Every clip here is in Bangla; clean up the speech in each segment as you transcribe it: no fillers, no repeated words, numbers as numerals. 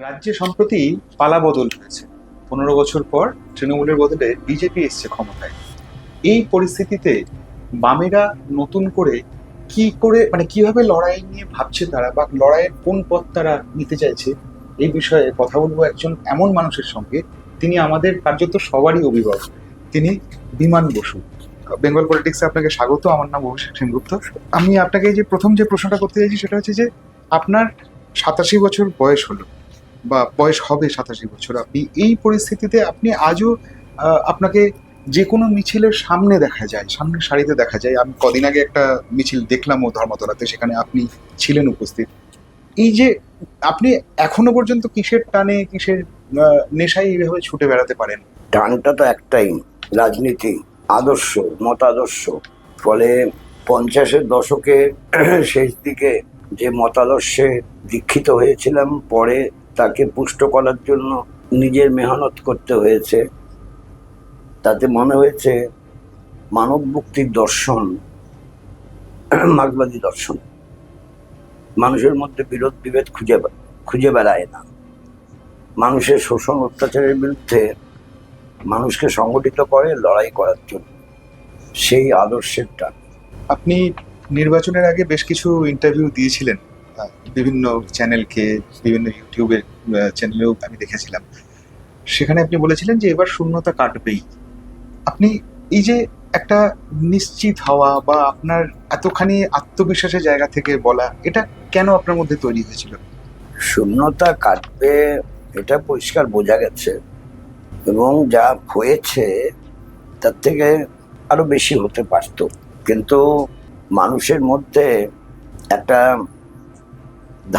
রাজ্যে সম্প্রতি পালাবদল হয়েছে। 15 বছর পর তৃণমূলের বদলে বিজেপি এসছে ক্ষমতায়। এই পরিস্থিতিতে বামেরা নতুন করে কি করে মানে কিভাবে লড়াই নিয়ে ভাবছে তারা, বা লড়াইয়ের কোন পথ তারা নিতে চাইছে, এই বিষয়ে কথা বলবো একজন এমন মানুষের সঙ্গে। তিনি আমাদের কার্যত সবারই অভিভাবক। তিনি বিমান বসু। বেঙ্গল পলিটিক্সে আপনাকে স্বাগত। আমার নাম অভিষেক সেনগুপ্ত। আমি আপনাকে যে প্রথম যে প্রশ্নটা করতে চাইছি সেটা হচ্ছে যে আপনার 87 বছর বয়স হলো, বা বয়স হবে 87 বছর। আপনি এই পরিস্থিতিতে আপনি আজও আপনাকে যে কোনো মিছিলের সামনে দেখা যায়, সামনের সারিতে দেখা যায়। আমি কদিন আগে একটা মিছিল দেখলাম ও ধর্মতলাতে, সেখানে আপনি ছিলেন উপস্থিত। এই যে আপনি এখনো পর্যন্ত কিসের টানে, কিসের নেশায় এইভাবে ছুটে বেড়াতে পারেন? টানটা তো একটাই, রাজনীতি, আদর্শ, মতাদর্শ। ফলে 50-এর দশকের শেষ দিকে যে মতাদর্শে দীক্ষিত হয়েছিলাম, পরে তাকে পুষ্ট করার জন্য নিজের মেহনত করতে হয়েছে। তাতে মনে হয়েছে মানব মুক্তির দর্শন মার্ক্সবাদী দর্শন। মানুষের মধ্যে বিরোধ বিভেদ খুঁজে বেড়ায় না। মানুষের শোষণ অত্যাচারের বিরুদ্ধে মানুষকে সংগঠিত করে লড়াই করার জন্য, সেই আদর্শের টান। আপনি নির্বাচনের আগে বেশ কিছু ইন্টারভিউ দিয়েছিলেন বিভিন্ন চ্যানেলকে, বিভিন্ন ইউটিউবের চ্যানেলেও আমি দেখেছিলাম। সেখানে আপনি বলেছিলেন যে এবার শূন্যতা কাটবেই। আপনি এই যে একটা নিশ্চিত হওয়া, বা আপনার এতখানি আত্মবিশ্বাসের জায়গা থেকে বলা, এটা কেন আপনার মধ্যে তৈরি হয়েছিল? শূন্যতা কাটবে এটা পরিষ্কার বোঝা গেছে, এবং যা হয়েছে তার থেকে আরো বেশি হতে পারত। কিন্তু মানুষের মধ্যে একটা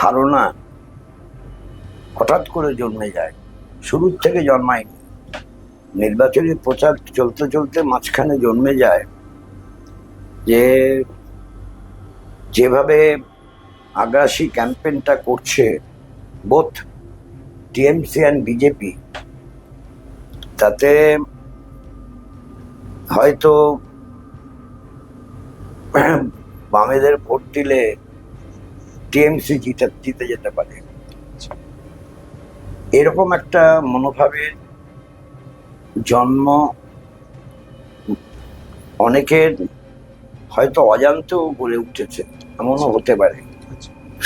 ধারণা হঠাৎ করে জন্মে যায়, শুরুর থেকে জন্মায়নি। নির্বাচনী প্রচার চলতে চলতে মাঝখানে জন্মে যায় যে যেভাবে আগ্রাসী ক্যাম্পেইনটা করছে বোথ টিএমসি অ্যান্ড বিজেপি, তাতে হয়তো বামেদের ভোট দিলে টিএমসি জিতে যেতে পারে, এরকম একটা মনোভাবের জন্ম অনেকের হয়তো অজান্তেও গড়ে উঠেছে, এমনও হতে পারে।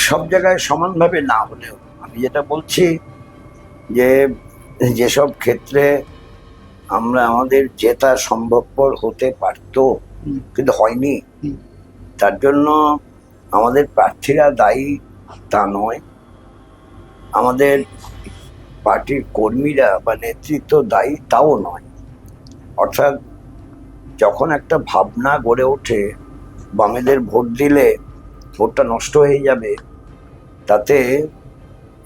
সব জায়গায় সমানভাবে না হলেও আমি যেটা বলছি যে যেসব ক্ষেত্রে আমরা আমাদের জেতা সম্ভবপর হতে পারতো কিন্তু হয়নি, তার জন্য আমাদের প্রার্থীরা দায়ী তা নয়, আমাদের পার্টির কর্মীরা বা নেতৃত্ব দায়ী তাও নয়। অর্থাৎ যখন একটা ভাবনা গড়ে ওঠে বামেদের ভোট দিলে ভোটটা নষ্ট হয়ে যাবে, তাতে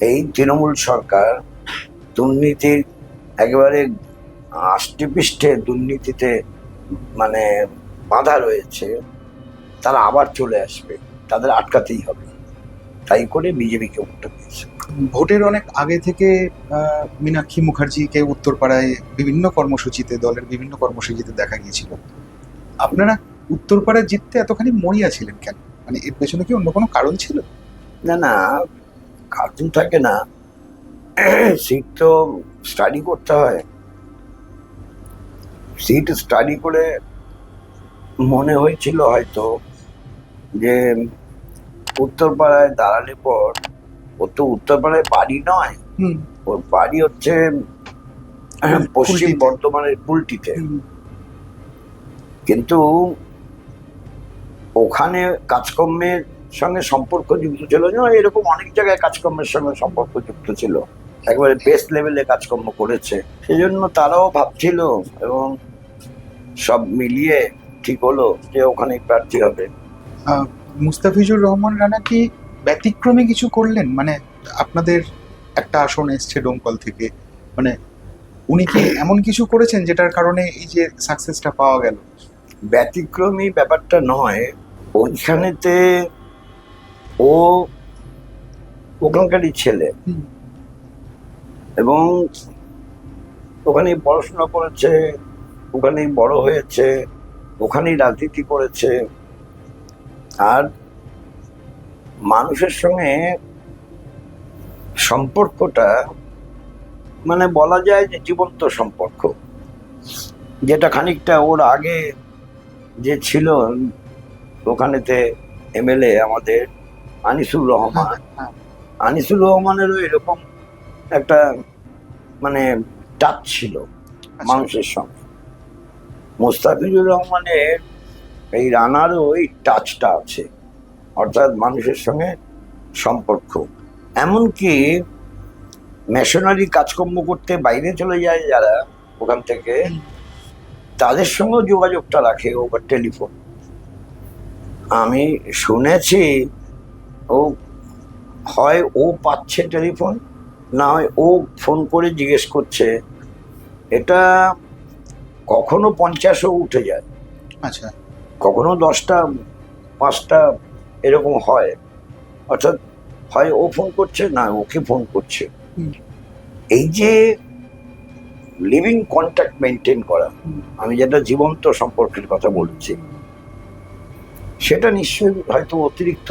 এই তৃণমূল সরকার দুর্নীতির একেবারে আষ্টেপৃষ্ঠে দুর্নীতিতে মানে বাধা রয়েছে, তারা আবার চলে আসবে, তাদের আটকাতেই হবে। তাই করে বিজেপিকে ভোটটা দিয়েছে। ভোটের অনেক আগে থেকে মীনাক্ষী মুখার্জিকে উত্তরপাড়ায় বিভিন্ন কর্মসূচিতে, দলের বিভিন্ন কর্মসূচিতে দেখা গিয়েছিল। আপনারা উত্তরপাড়ায় জিততে এতখানি মরিয়া ছিলেন কেন? মানে এর পেছনে কি অন্য কোনো কারণ ছিল? না না, কার্টুন থাকে না, সিট তো স্টাডি করতে হয়। সিট স্টাডি করে মনে হয়েছিল হয়তো যে উত্তরপাড়ায় দাঁড়ালে পর, ওর তো উত্তরপাড়ায় বাড়ি নয়, ওর বাড়ি হচ্ছে পশ্চিম বর্ধমানের কুলটিতে। কিন্তু ওখানে কাজকর্মের সঙ্গে সম্পর্ক যুক্ত ছিল না, এরকম অনেক জায়গায় কাজকর্মের সঙ্গে সম্পর্ক যুক্ত ছিল, একবারে বেস্ট লেভেলে কাজকর্ম করেছে, সেজন্য তারাও ভাবছিল এবং সব মিলিয়ে ঠিক হলো যে ওখানেই প্রার্থী হবে। মুস্তাফিজুর রহমান রানা কি ব্যতিক্রমী কিছু করলেন? মানে আপনাদের একটা আসন এসছে ডোমকল থেকে, মানে উনি কি এমন কিছু করেছেন যেটার কারণে এই যে সাকসেসটা পাওয়া গেল? ব্যতিক্রমী ব্যাপারটা নয়, ওইখানেতে ও ওখানকারই ছেলে এবং ওখানেই পড়াশোনা করেছে, ওখানেই বড় হয়েছে, ওখানেই রাজনীতি করেছে, আর মানুষের সঙ্গে সম্পর্কটা মানে বলা যায় যে জীবন্ত সম্পর্ক, যেটা খানিকটা ওর আগে যে ছিল ওখানেতে এমএলএ আমাদের আনিসুর রহমান, হ্যাঁ, আনিসুর রহমানেরও এরকম একটা মানে টাচ ছিল আচ্ছা। মানুষের সঙ্গে। মোস্তাফিজুর রহমানের এই রানারও ওই টাচটা আছে, অর্থাৎ মানুষের সঙ্গে সম্পর্ক। এমনকি মেশনারি কাজকর্ম করতে বাইরে চলে যায় যারা ওখান থেকে, তাদের সঙ্গেও যোগাযোগটা রাখে ওভার টেলিফোন। আমি শুনেছি ও হয় ও পাচ্ছে টেলিফোন, না হয় ও ফোন করে জিজ্ঞেস করছে। এটা কখনো 50ও উঠে যায়, আচ্ছা। কখনো 10টা 5টা এরকম হয়। অর্থাৎ হয় ও ফোন করছে, না ওকে ফোন করছে। হুম। এই যে লিভিং কন্ট্যাক্ট মেনটেন করা, আমি যেটা জীবন্ত সম্পর্কের কথা বলছি, সেটা নিশ্চয়ই হয়তো অতিরিক্ত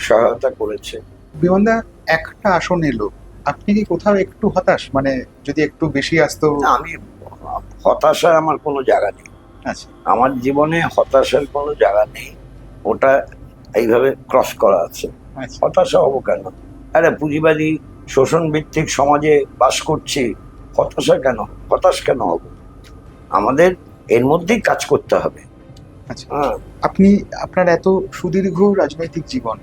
সহায়তা করেছে। বিমানদা, একটা আসন এলো, আপনি কি কোথাও একটু হতাশ, মানে যদি একটু বেশি আসতো? না, আমি হতাশার আমার কোনো জায়গা নেই। আচ্ছা। আমার জীবনে হতাশার কোনো জায়গা নেই, ওটা এইভাবে ক্রস করা আছে। আচ্ছা। হতাশা হবো কেন? আরে পুঁজিবাদী শোষণ ভিত্তিক সমাজে বাস করছি, হতাশ কেন হব? আমাদের এর মধ্যেই কাজ করতে হবে। আচ্ছা, হ্যাঁ, আপনি আপনার এত সুদীর্ঘ রাজনৈতিক জীবন,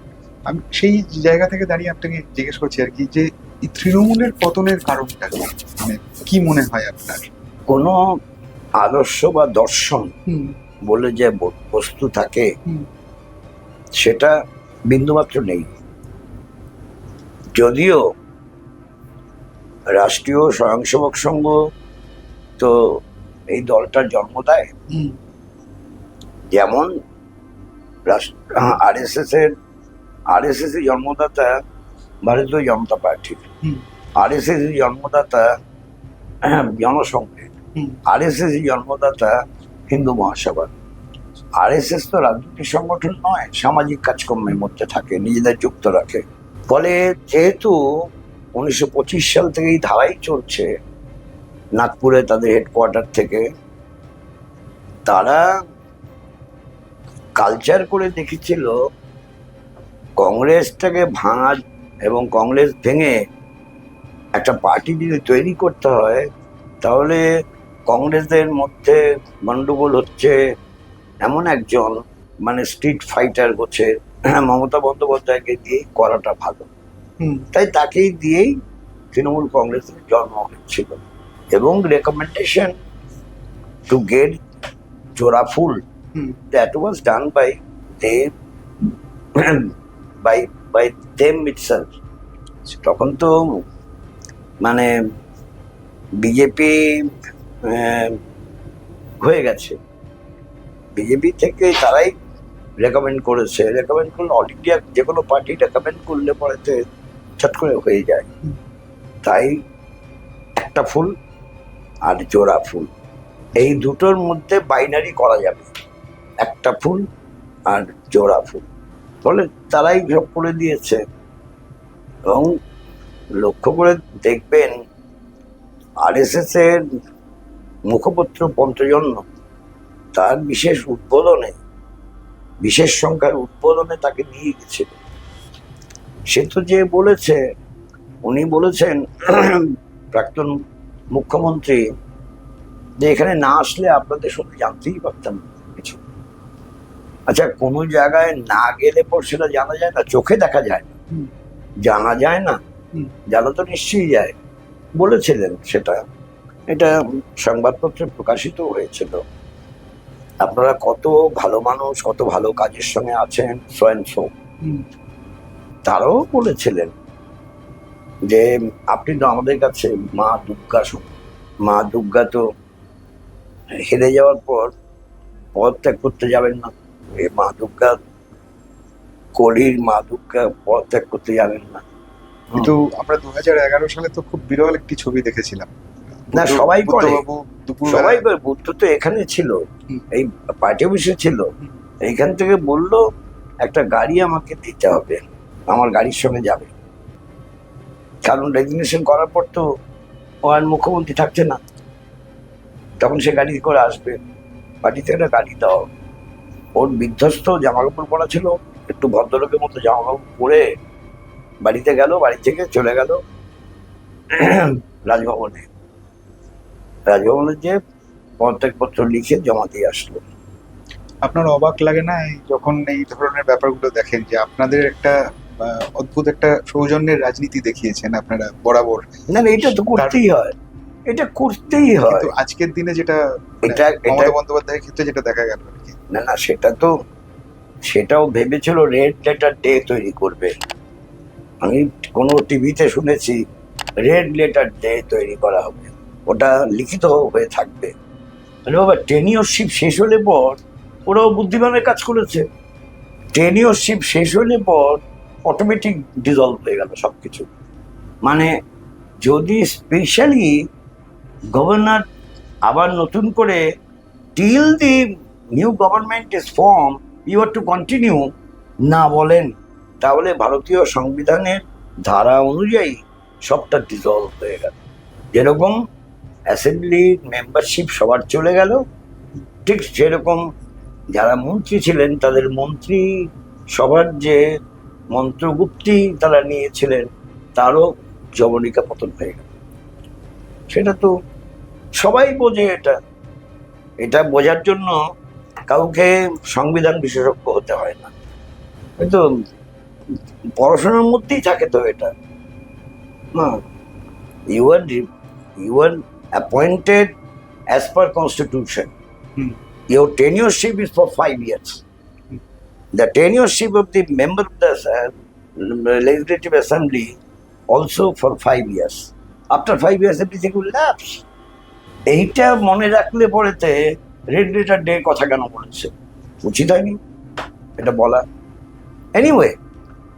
আমি সেই জায়গা থেকে দাঁড়িয়ে আপনাকে জিজ্ঞেস করছি আর কি, যে এই তৃণমূলের পতনের কারণটা কি? মানে কি মনে হয় আপনার? কোনো আদর্শ বা দর্শন বলে যে বস্তু থাকে, হুম। সেটা বিন্দুমাত্র নেই। যদিও রাষ্ট্রীয় স্বয়ংসেবক সংঘ তো এই দলটার জন্ম দেয়, যেমন আরএসএস এর জন্মদাতা ভারতীয় জনতা পার্টি, আরএসএস এর জন্মদাতা জনসংঘের, আরএসএস এর জন্মদাতা হিন্দু মহাসভা। আরএসএস তো রাজনৈতিক সংগঠন নয়, সামাজিক কাজকর্মের মধ্যে থাকে, নিজেদের যুক্ত রাখে। ফলে যেহেতু 1925 সাল থেকে এই ধারাই চলছে নাগপুরে তাদের হেডকোয়ার্টার থেকে, তারা কালচার করে দেখেছিল কংগ্রেসটাকে ভাঙা এবং কংগ্রেস ভেঙে একটা পার্টি যদি তৈরি করতে হয়, তাহলে কংগ্রেসের মধ্যে গন্ডগোল হচ্ছে এমন একজন মানে স্ট্রিট ফাইটার হচ্ছে মমতা বন্দ্যোপাধ্যায়কে দিয়ে করাটা ভালো। তাই তাকেই দিয়েই তৃণমূল কংগ্রেসের জন্ম হচ্ছিল। এবং রেকমেন্ডেশন টু গেট জোড়া ফুল, that was done by them itself. তখন তো মানে বিজেপি হয়ে গেছে, বিজেপি থেকে তারাই রেকমেন্ড করেছে। রেকমেন্ড করলে অল ইন্ডিয়া যে কোনো পার্টি রেকমেন্ড করলে পরেতে চট করে হয়ে যায়। তাই একটা ফুল আর জোড়া ফুল, এই দুটোর মধ্যে বাইনারি করা যাবে, একটা ফুল আর জোড়া ফুল। ফলে তারাই সব করে দিয়েছে। এবং লক্ষ্য করে দেখবেন আরএসএস এর মুখপত্র পঞ্চজন্য তার বিশেষ উদ্বোধনে, বিশেষ সংখ্যার উদ্বোধনে তাকে নিয়ে গেছিল। সে তো যে বলেছে, উনি বলেছেন প্রাক্তন মুখ্যমন্ত্রী, যে এখানে না আসলে আপনাদের সঙ্গে জানতেই পারতাম কিছু। আচ্ছা, কোনো জায়গায় না গেলে পর সেটা জানা যায় না, চোখে দেখা যায় না, জানা যায় না, জানা তো নিশ্চয়ই যায়। বলেছিলেন সেটা, এটা সংবাদপত্রে প্রকাশিত হয়েছিল। আপনারা কত ভালো মানুষ, কত ভালো কাজের সঙ্গে আছেন, সো অ্যান্ড সো। তারাও বলেছিলেন যে আপনি তো আমাদের কাছে মা দুর্গা সমান। মা দুর্গা তো হেরে যাওয়ার পর পদত্যাগ করতে যাবেন না, এই মা দুর্গা, কলির মা দুর্গা পদত্যাগ করতে যাবেন না। কিন্তু আমরা 2011 সালে তো খুব বিরল একটি ছবি দেখেছিলাম। না, সবাই করে, বুদ্ধবাবু সবাই করে। বুদ্ধ তো এখানে ছিল, এই পার্টি অফিসে ছিল। এইখান থেকে বললো একটা গাড়ি আমাকে দিতে হবে, আমার গাড়ির সঙ্গে যাবে। কারণ রেজিগনেশন করার পর তো ও আর মুখ্যমন্ত্রী থাকছে না, তখন সে গাড়ি করে আসবে, পার্টিতে একটা গাড়ি দাও। ওর বিধ্বস্ত জামা কাপড় পরা ছিল, একটু ভদ্রলোকের মতো জামা কাপড় পরে বাড়িতে গেল, বাড়ি থেকে চলে গেল রাজভবনে। রাজভবনে যে পদত্যাগপত্র লিখে জমা দিয়ে আসলো। আপনার অবাক লাগে না যখন এই ধরনের ব্যাপারগুলো দেখেন যে আপনাদের একটা অদ্ভুত একটা সৌজন্যের রাজনীতি দেখিয়েছেন আপনারা বরাবর? না না, এটা তো করতেই হয়, এটা করতেই হয়। কিন্তু আজকের দিনে যেটা এটা মমতা বন্দ্যোপাধ্যায়ের ক্ষেত্রে যেটা দেখা গেল আর কি। না না, সেটাও ভেবেছিল রেড লেটার ডে তৈরি করবে। আমি কোনো টিভিতে শুনেছি রেড লেটার ডে তৈরি করা হবে, ওটা লিখিত হয়ে থাকবে। মানে বাবা, টেনিওরশিপ শেষ হলে পর ওরাও বুদ্ধিমানের কাজ করেছে। টেনিওরশিপ শেষ হলে পর অটোমেটিক ডিজলভ হয়ে গেল সবকিছু। মানে যদি স্পেশালি গভর্নর আবার নতুন করে till the new government is form you are to continue না বলেন, তাহলে ভারতীয় সংবিধানের ধারা অনুযায়ী সবটা ডিজলভ হয়ে গেল। যেরকম অ্যাসেম্বলির মেম্বারশিপ সবার চলে গেল, ঠিক সেরকম যারা মন্ত্রী ছিলেন তাদের মন্ত্রী সবার যে মন্ত্রগুপ্তি তারা নিয়েছিলেন তারও জবনিকা পতন হয়ে গেল। সেটা তো সবাই বোঝে। এটা বোঝার জন্য কাউকে সংবিধান বিশেষজ্ঞ হতে হয় না, কিন্তু পড়াশোনার মধ্যেই থাকে তো এটা না। You are appointed as per constitution. Your tenureship is for 5 years. The tenureship of the member of the Legislative Assembly also for 5 years. After 5 years, everything will lapse. এইটা মনে রাখলে পরেতে রেড লেটার ডে কথা কেন বলেছে, উচিত হয়নি এটা বলা। Anyway,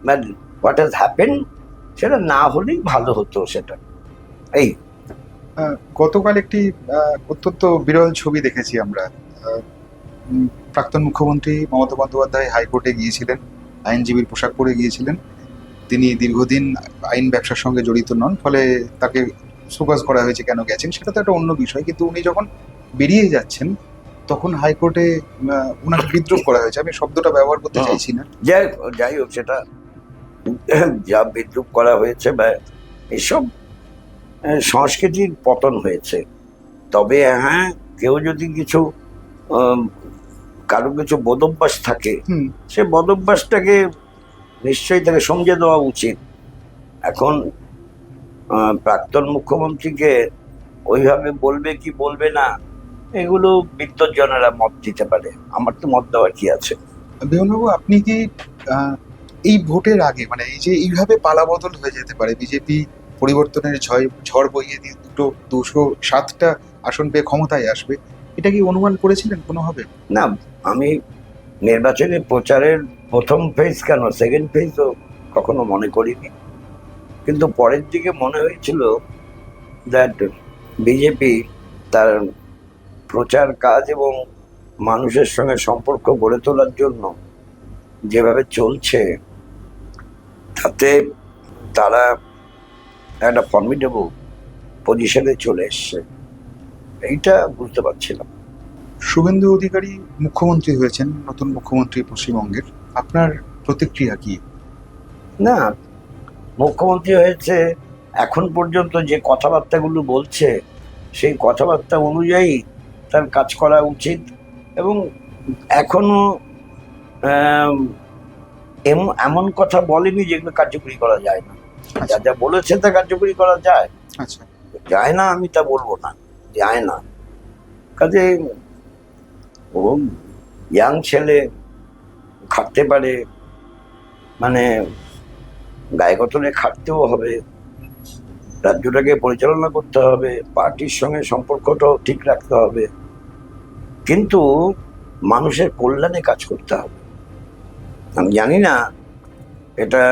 but what has happen সেটা না হলেই ভালো হতো সেটা। এই গতকাল একটি অত্যন্ত বিরল ছবি দেখেছি আমরা। প্রাক্তন মুখ্যমন্ত্রী মমতা বন্দ্যোপাধ্যায় হাইকোর্টে গিয়েছিলেন, আইনজীবীর পোশাক পরে গিয়েছিলেন। তিনি দীর্ঘদিন আইন ব্যবসার সঙ্গে জড়িত নন, ফলে তাকে সুপাস করা হয়েছে কেন গেছেন সেটা তো একটা অন্য বিষয়। কিন্তু উনি যখন বেরিয়ে যাচ্ছেন তখন হাইকোর্টে ওনাকে বিদ্রোহ করা হয়েছে। আমি শব্দটা ব্যবহার করতে চাইছি না, যাই হোক, সেটা যা বিদ্রুপ করা হয়েছে বা এসব সংস্কৃতির পতন হয়েছে। তবে হ্যাঁ, কেউ যদি কিছু কারো কিছু বদভ্যাস থাকে, সে বদভ্যাসটাকে নিশ্চয়ই তাকে সমঝে দেওয়া উচিত। এখন প্রাক্তন মুখ্যমন্ত্রীকে ওইভাবে বলবে কি বলবে না, এগুলো বিদ্বজ্জনেরা মত দিতে পারে, আমার তো মত দেওয়ার কি আছে। বিমানবাবু, আপনি কি এই ভোটের আগে, মানে এই যে এইভাবে পালাবদল হয়ে যেতে পারে, বিজেপি পরিবর্তনের ঝড় বইয়ে দিয়ে 207টা আসন পেয়ে ক্ষমতায় আসবে, এটা কি অনুমান করেছিলেন কোনোভাবে? না, আমি নির্বাচনী প্রচারের প্রথম ফেজ কেন সেকেন্ড ফেজও কখনো মনে করিনি, কিন্তু পরের দিকে মনে হয়েছিল দ্যাট বিজেপি তার প্রচার কাজ এবং মানুষের সঙ্গে সম্পর্ক গড়ে তোলার জন্য যেভাবে চলছে তাতে তারা একটা ফর্মিডেবল পজিশনে চলে এসছে, এইটা বুঝতে পারছিলাম। শুভেন্দু অধিকারী মুখ্যমন্ত্রী হয়েছেন, নতুন মুখ্যমন্ত্রী পশ্চিমবঙ্গের, আপনার প্রতিক্রিয়া কি? না, মুখ্যমন্ত্রী হয়েছে, এখন পর্যন্ত যে কথাবার্তাগুলো বলছে সেই কথাবার্তা অনুযায়ী তার কাজ করা উচিত, এবং এখনো এমন কথা বলেনি যেগুলো কার্যকরী করা যায় না। যা যা বলেছে তা কার্যকরী করা যায়। আচ্ছা, যায় না আমি তা বলবো না, যায় না। কাজে ও ইয়াং ছেলে, খাটতে পারে, মানে গায়ে গতরে খাটতেও হবে, রাজ্যটাকে পরিচালনা করতে হবে, পার্টির সঙ্গে সম্পর্কটাও ঠিক রাখতে হবে, কিন্তু মানুষের কল্যাণে কাজ করতে হবে। আমি জানি না এটা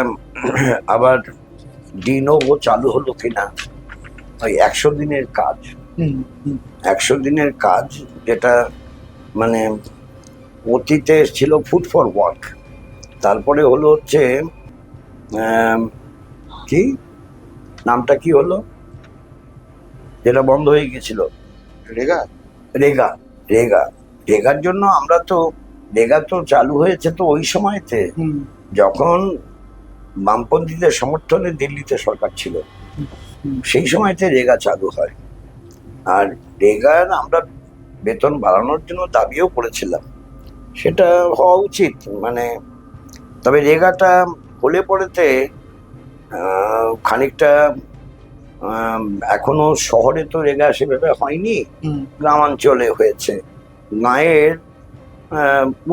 আবার ডিনোভো চালু হলো কিনা, ওই 100 দিনের কাজ, 100 দিনের কাজ, যেটা মানে অতীতে ছিল ফুড ফর ওয়ার্ক, তারপরে হলো হচ্ছে কি নামটা কি হলো যেটা বন্ধ হয়ে গেছিল? রেগা। রেগা। রেগা। রেগার জন্য আমরা তো, রেগা তো চালু হয়েছে তো ওই সময়তে হুম, যখন বামপন্থীদের সমর্থনে দিল্লিতে সরকার ছিল, হুম, সেই সময়তে রেগা চালু হয়। আর রেগার আমরা বেতন বাড়ানোর জন্য দাবিও করেছিলাম, সেটা হওয়া উচিত। মানে তবে রেগাটা হলে পড়েতে খানিকটা আহ, এখনো শহরে তো রেগা সেভাবে হয়নি, হুম। গ্রামাঞ্চলে হয়েছে। গাঁয়ের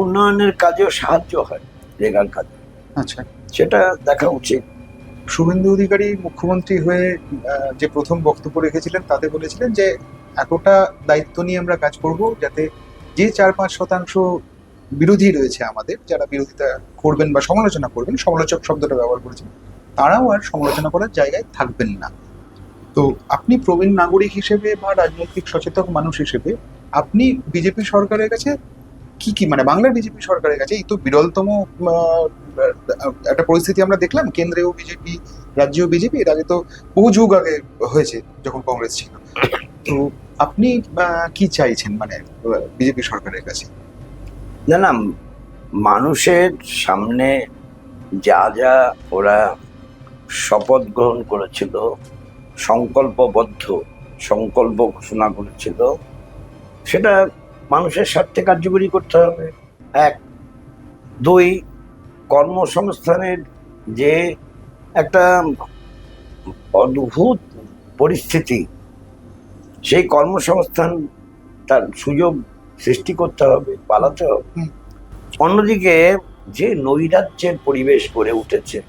উন্নয়নের কাজেও সাহায্য হয় রেগার কাজে, আচ্ছা, সেটা দেখা উচিত। শুভেন্দু অধিকারী মুখ্যমন্ত্রী হয়ে যে প্রথম বক্তব্য রেখেছিলেন তাতে বলেছিলেন যে এতটা দায়িত্ব নিয়ে আমরা কাজ করব যাতে যে 4-5% বিরোধী রয়েছে আমাদের, যারা বিরোধিতা করবেন বা সমালোচনা করবেন, সমালোচক শব্দটা ব্যবহার করেছেন, তারাও আর সমালোচনা করার জায়গায় থাকবেন না। তো আপনি প্রবীণ নাগরিক হিসেবে বা রাজনৈতিক সচেতন মানুষ হিসেবে আপনি বিজেপি সরকারের কাছে কি কি, মানে বাংলার বিজেপি সরকারের কাছে এই তো বিরলতম একটা পরিস্থিতি আমরা দেখলাম, কেন্দ্রেও বিজেপি, রাজ্যেও বিজেপি, এর আগে তো বহু যুগ আগে হয়েছে যখন কংগ্রেস ছিল। তো আপনি কি চাইছেন মানে বিজেপি সরকারের কাছে? না না, মানুষের সামনে যা যা ওরা শপথ গ্রহণ করেছিল, সংকল্পবদ্ধ সংকল্প ঘোষণা করেছিল, সেটা মানুষের স্বার্থে কার্যকরী করতে হবে। এক। দুই, কর্মসংস্থানের যে একটা অদ্ভুত পরিস্থিতি, সেই কর্মসংস্থান তার সুযোগ সৃষ্টি করতে হবে, পালাতে হবে। হুম। অন্যদিকে যে নৈরাজ্যের পরিবেশ গড়ে উঠেছে,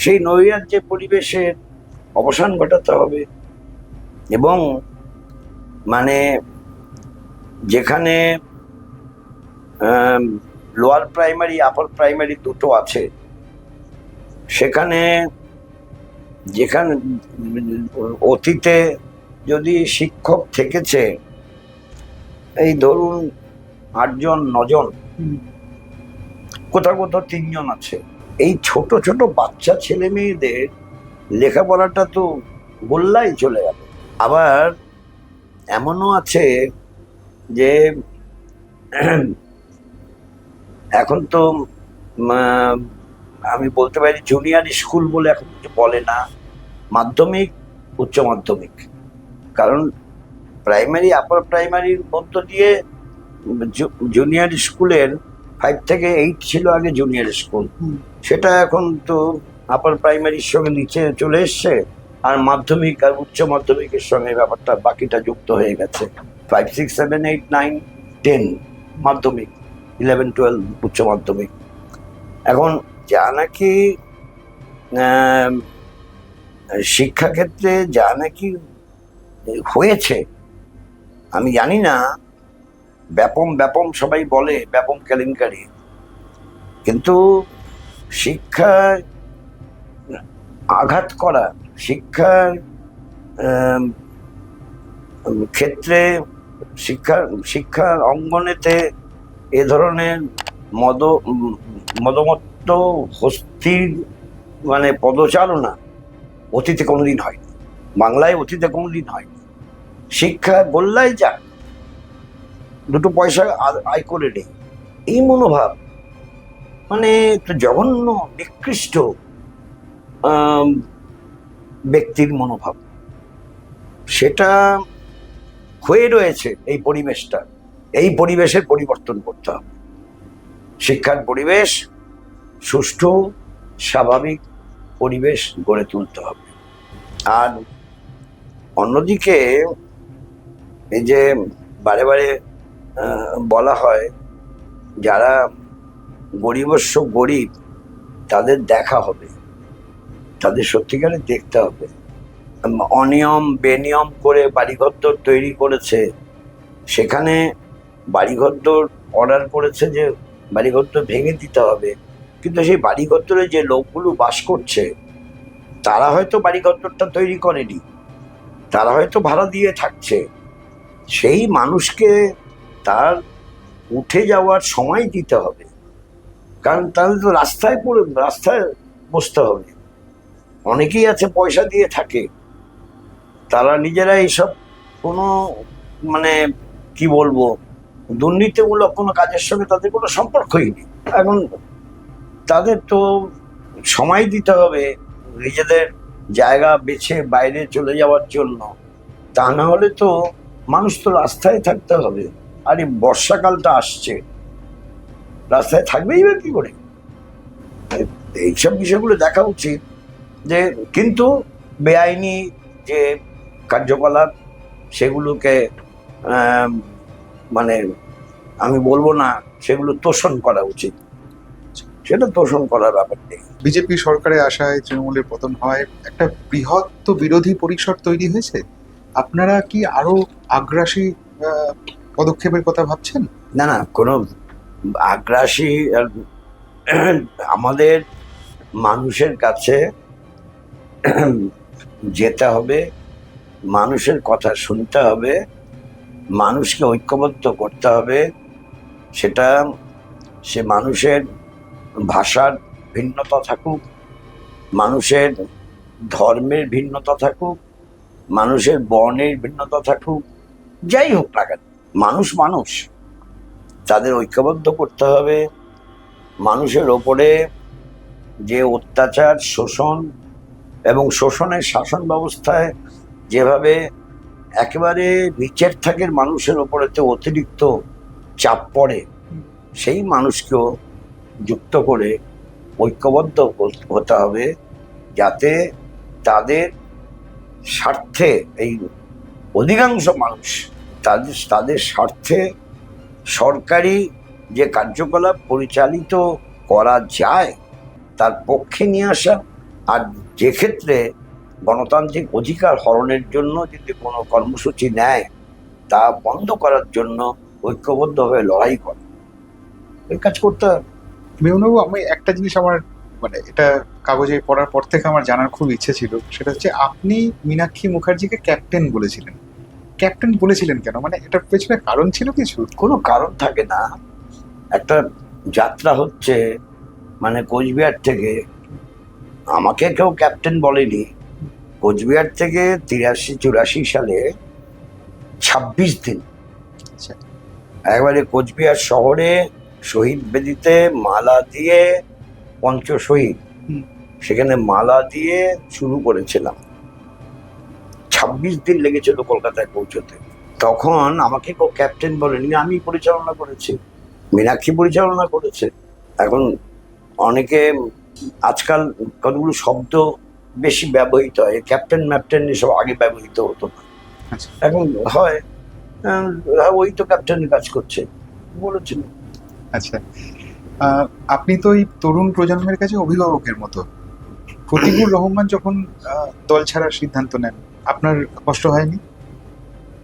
সেই নৈরাজ্যের পরিবেশের অবসান ঘটাতে হবে। এবং মানে যেখানে লোয়ার প্রাইমারি আপার প্রাইমারি দুটো আছে, সেখানে যেখানে অতীতে যদি শিক্ষক থেকেছে এই ধরুন 8 জন 9 জন, হুম, কোথাও কোথাও 3 জন আছে, এই ছোট ছোট বাচ্চা ছেলে মেয়েদের লেখাপড়াটা তো গোল্লাই চলে গেল। আবার এমনও আছে যে এখন তো আমি বলতে পারি জুনিয়র স্কুল বলে এখন কিছু বলে না, মাধ্যমিক, উচ্চ মাধ্যমিক। কারণ প্রাইমারি আপার প্রাইমারির মধ্য দিয়ে জুনিয়র স্কুলের 5 থেকে 8 ছিল আগে জুনিয়র স্কুল, হুম, সেটা এখন তো আপার প্রাইমারির সঙ্গে নিচে চলে এসছে, আর মাধ্যমিক আর উচ্চ মাধ্যমিকের সঙ্গে ব্যাপারটা বাকিটা যুক্ত হয়ে গেছে। 5, 6, 7, 8, 9, 10 মাধ্যমিক, 11, 12 উচ্চ মাধ্যমিক। এখন যা নাকি শিক্ষাক্ষেত্রে যা নাকি হয়েছে, আমি জানি না, ব্যাপম ব্যাপম সবাই বলে, ব্যাপম কেলেঙ্কারি, কিন্তু শিক্ষায় আঘাত করা, শিক্ষার ক্ষেত্রে, শিক্ষার অঙ্গনেতে এ ধরনের মদমত্ত হস্তির মানে পদচারণা অতীতে কোনোদিন হয়নি, বাংলায় অতীতে কোনোদিন হয়নি। শিক্ষা গোল্লায় যাক, দুটো পয়সা আয় করে নেই, এই মনোভাব মানে একটা জঘন্য নিকৃষ্ট ব্যক্তির মনোভাব, সেটা হয়ে রয়েছে এই পরিবেশটা। এই পরিবেশের পরিবর্তন করতে হবে। শিক্ষার পরিবেশ সুষ্ঠু স্বাভাবিক পরিবেশ গড়ে তুলতে হবে। আর অন্যদিকে এই যে বারে বারে বলা হয় যারা গরিবস্য গরিব তাদের দেখা হবে, তাদের সত্যিকারে দেখতে হবে। অনিয়ম বেনিয়ম করে বাড়িঘর তৈরি করেছে, সেখানে বাড়িঘর অর্ডার করেছে যে বাড়িঘর ভেঙে দিতে হবে, কিন্তু সেই বাড়িঘর যে লোকগুলো বাস করছে তারা হয়তো বাড়িঘরটা তৈরি করেনি, তারা হয়তো ভাড়া দিয়ে থাকছে। সেই মানুষকে তার উঠে যাওয়ার সময় দিতে হবে, কারণ তাহলে তো রাস্তায় বসতে হবে। অনেকেই আছে পয়সা দিয়ে থাকে, তারা নিজেরা এইসব কোনো মানে কি বলবো দুর্নীতিমূলক কোনো কাজের সঙ্গে তাদের কোনো সম্পর্কই নেই। এখন তাদের তো সময় দিতে হবে নিজেদের জায়গা বেছে বাইরে চলে যাওয়ার জন্য, তা না হলে তো মানুষ তো রাস্তায় থাকতে হবে। আর এই বর্ষাকালটা আসছে, রাস্তায় থাকবেই বা কি করে? এইসব বিষয়গুলো দেখা উচিত। যে কিন্তু বেআইনি যে কার্যকলাপ সেগুলোকে মানে আমি বলবো না সেগুলো তোষণ করা উচিত, সেটা তোষণ করার ব্যাপার নেই। বিজেপি সরকারে আসায় তৃণমূলের পতন হয়, একটা বৃহৎ বিরোধী পরিসর তৈরি হয়েছে। আপনারা কি আরো আগ্রাসী পদক্ষেপের কথা ভাবছেন? না না, কোনো আগ্রাসী আমাদের মানুষের কাছে যেতে হবে, মানুষের কথা শুনতে হবে, মানুষকে ঐক্যবদ্ধ করতে হবে। সেটা সে মানুষের ভাষার ভিন্নতা থাকুক, মানুষের ধর্মের ভিন্নতা থাকুক, মানুষের বর্ণের ভিন্নতা থাকুক, যাই হোক না কেন, মানুষ মানুষ, তাদের ঐক্যবদ্ধ করতে হবে। মানুষের ওপরে যে অত্যাচার, শোষণ এবং শোষণের শাসন ব্যবস্থায় যেভাবে একেবারে নিচের থাকের মানুষের ওপরে তো অতিরিক্ত চাপ পড়ে, সেই মানুষকেও যুক্ত করে ঐক্যবদ্ধ হতে হবে, যাতে তাদের স্বার্থে এই অধিকাংশ মানুষ তাদের স্বার্থে সরকারি যে কার্যকলাপ পরিচালিত করা যায় তার পক্ষে নিয়ে আসা, আর যে ক্ষেত্রে গণতান্ত্রিক অধিকার হরণের জন্য যদি কোনো কর্মসূচি নেয় তা বন্ধ করার জন্য ঐক্যবদ্ধভাবে লড়াই করে এই কাজ করতে হবে। মেয়নবাবু, আমি একটা জিনিস আমার মানে এটা কাগজে পড়ার পর থেকে আমার জানার খুব ইচ্ছে ছিল, সেটা হচ্ছে আপনি মীনাক্ষী মুখার্জিকে ক্যাপ্টেন বলেছিলেন। ক্যাপ্টেন বলেছিলেন কেন? মানে এটার পেছনে কারণ ছিল কিছু? কোনো কারণ থাকে না। একটা যাত্রা হচ্ছে, মানে কোচবিহার থেকে, আমাকে কেউ ক্যাপ্টেন বলেনি। কোচবিহার থেকে 83-84 সালে 26 দিন আচ্ছা। একবারে কোচবিহার শহরে শহীদ বেদিতে মালা দিয়ে, পঞ্চ শহীদ, সেখানে মালা দিয়ে শুরু করেছিলাম। 26 দিন লেগেছিল কলকাতায় পৌঁছতে। তখন আমাকে কেউ ক্যাপ্টেন বলেনি, আমি পরিচালনা করেছি, মীনাক্ষী পরিচালনা করেছে। এখন অনেকে আজকাল কতগুলো শব্দ বেশি ব্যবহৃত হয়, ক্যাপ্টেন ম্যাপ্টেন এসব আগে ব্যবহৃত হতো না, আচ্ছা। এখন হয় ওই তো ক্যাপ্টেনের কাজ করছে বলেছিল। আচ্ছা, আপনি তো এই তরুণ প্রজন্মের কাছে অভিভাবকের মতো। ফতিকুর রহমান যখন দল ছাড়ার সিদ্ধান্ত নেন, আপনার কষ্ট হয়নি?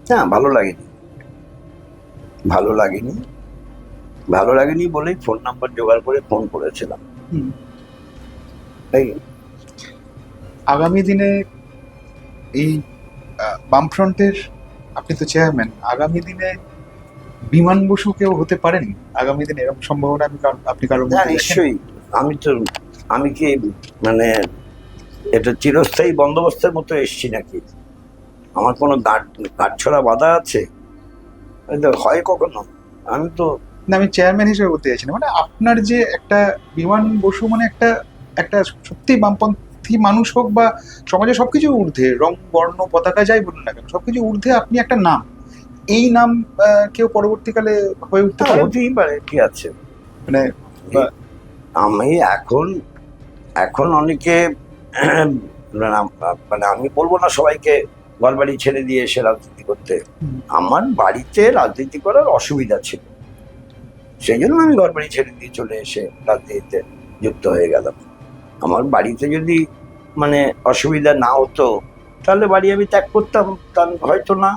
হ্যাঁ, ভালো লাগেনি, ভালো লাগেনি, ভালো লাগেনি বলেই ফোন নাম্বার জোগাড় করে ফোন করেছিলাম। এই আগামী দিনে এই বামফ্রন্টের, আপনি তো চেয়ারম্যান, আগামী দিনে বিমান বসু কেউ হতে পারেন আগামী দিনে, এরকম সম্ভাবনা আপনি কারো মধ্যে হ্যাঁ, দেখেন? নিশ্চয়ই। আমি কি মানে এটা চিরস্থায়ী বন্দোবস্তের মতো এসছি নাকি? আমার কোনো গাঁটছড়া বাধা আছে? এটা হয় কখনো? আমি তো না, আমি চেয়ারম্যান হিসেবে বলতে চাইছি না, মানে আপনার যে একটা বিমান বসু মানে একটা একটা সত্যি বামপন্থী মানুষ হোক বা সমাজে সবকিছু ঊর্ধ্বে, রং বর্ণ পতাকা যাই বলুন না কেন, সবকিছু ঊর্ধ্বে আপনি একটা নাম, এই নাম কেউ পরবর্তীকালে হয়ে উঠতে পারে? হতেই পারে, কি আছে মানে আমি এখন অনেকে মানে আমি বলবো না সবাইকে ঘর বাড়ি ছেড়ে দিয়ে এসে রাজনীতি করতে। আমার বাড়িতে রাজনীতি করার অসুবিধা ছিল, সেই জন্য আমি ঘর বাড়ি ছেড়ে দিয়ে চলে এসে রাজনীতিতে যুক্ত হয়ে গেলাম। আমার বাড়িতে যদি মানে অসুবিধা না হতো তাহলে বাড়ি আমি ত্যাগ করতাম, তা হয়তো না।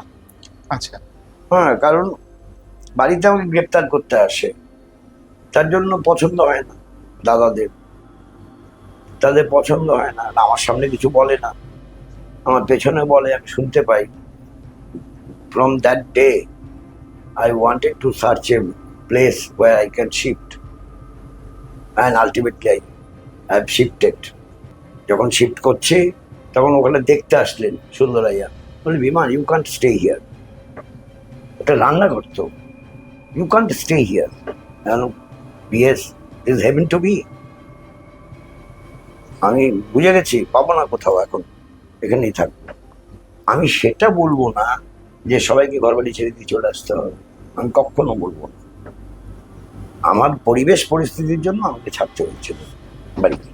আচ্ছা। হ্যাঁ, কারণ বাড়িতে আমাকে গ্রেপ্তার করতে আসে, তার জন্য পছন্দ হয় না তাদের পছন্দ হয় না, আমার সামনে কিছু বলে না, আমার পেছনে বলে, আমি শুনতে পাই। From that day I wanted to search a place where I can shift, and ultimately I have shifted. যখন শিফট করছে তখন ওখানে দেখতে আসলেন সুন্দরাইয়া, বলে বিমান ইউ কান্ট স্টে হিয়ার, এটা রান্নাঘর তো, you can't stay here. Yes, is heaven to be. আমি বুঝে গেছি পাবো না কোথাও, এখন এখানেই থাকবো। আমি সেটা বলবো না যে সবাইকে ঘর বাড়ি ছেড়ে দিয়ে চলে আসতে হবে, আমি কখনো বলবো না। আমার পরিবেশ পরিস্থিতির জন্য আমাকে ছাড়তে হয়েছিল বাড়িতে।